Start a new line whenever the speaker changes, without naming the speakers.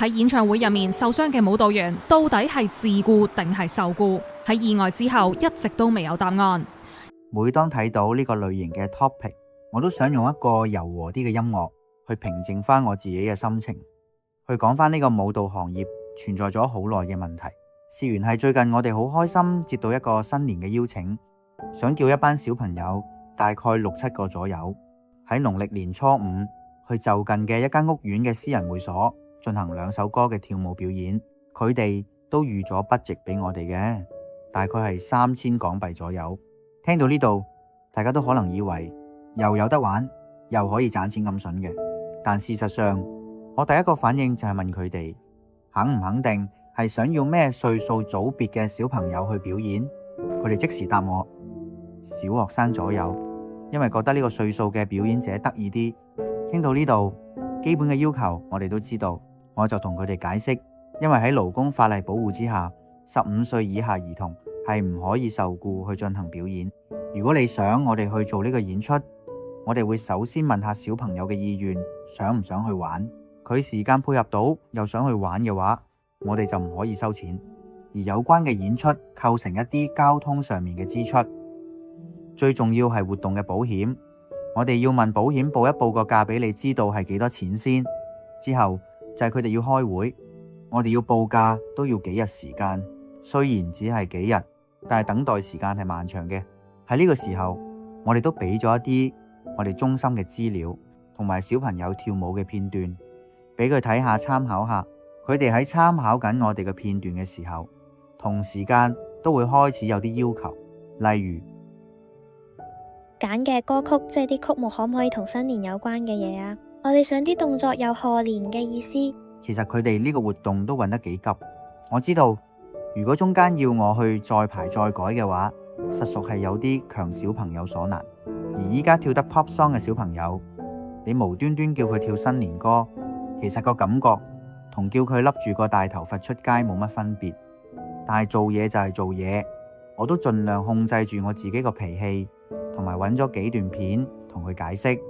喺演唱會入面受傷嘅舞蹈員到底係自僱定係受僱？喺意外之後一直都未有答案。
每當睇到呢個類型嘅 topic， 我都想用一個柔和啲嘅音樂去平靜翻我自己嘅心情，去講翻呢個舞蹈行業存在咗好耐嘅問題。事緣係最近我哋好開心接到一個新年嘅邀請，想叫一班小朋友大概6、7個左右，喺農曆年初5去就近嘅一間屋苑嘅私人會所進行2首歌嘅跳舞表演。佢哋都預咗budget俾我哋嘅，大概係3000港幣左右。聽到呢度，大家都可能以為又有得玩，又可以賺錢咁筍嘅。但事實上，我第一個反應就係問佢哋肯唔肯定係想要咩歲數組別嘅小朋友去表演。佢哋即時答我小學生左右，因為覺得呢個歲數嘅表演者得意啲。聽到呢度，基本嘅要求我哋都知道，我就同佢哋解釋，因為喺勞工法例保護之下，15歲以下兒童係唔可以受僱去進行表演。如果你想我哋去做呢個演出，我哋會首先問下小朋友嘅意願，想唔想去玩。佢時間配合到又想去玩嘅話，我哋就唔可以收錢。而有關嘅演出構成一啲交通上面嘅支出，最重要係活動嘅保險。我哋要問保險報一報個價俾你知道係幾多錢先，之後就係佢哋要開會，我哋要報價都要幾日時間。雖然只係幾日，但係等待時間係漫長嘅。喺呢個時候，我哋都俾咗一啲我哋中心嘅資料同埋小朋友跳舞嘅片段俾佢睇下參考下。佢哋喺參考緊我哋嘅片段嘅時候，同時間都會開始有啲要求，例如
揀嘅歌曲，即係啲曲目可唔可以同新年有關嘅嘢啊？我哋想啲動作有賀年嘅意思。
其實佢哋呢個活動都揾得幾急。我知道如果中間要我去再排再改嘅話，實屬係有啲強小朋友所難。而依家跳得 pop song 嘅小朋友，你無端端叫佢跳新年歌，其實個感覺同叫佢笠住個大頭髮出街冇乜分別。但係做嘢就係做嘢，我都盡量控制住我自己個脾氣，同埋揾咗幾段片同佢解釋。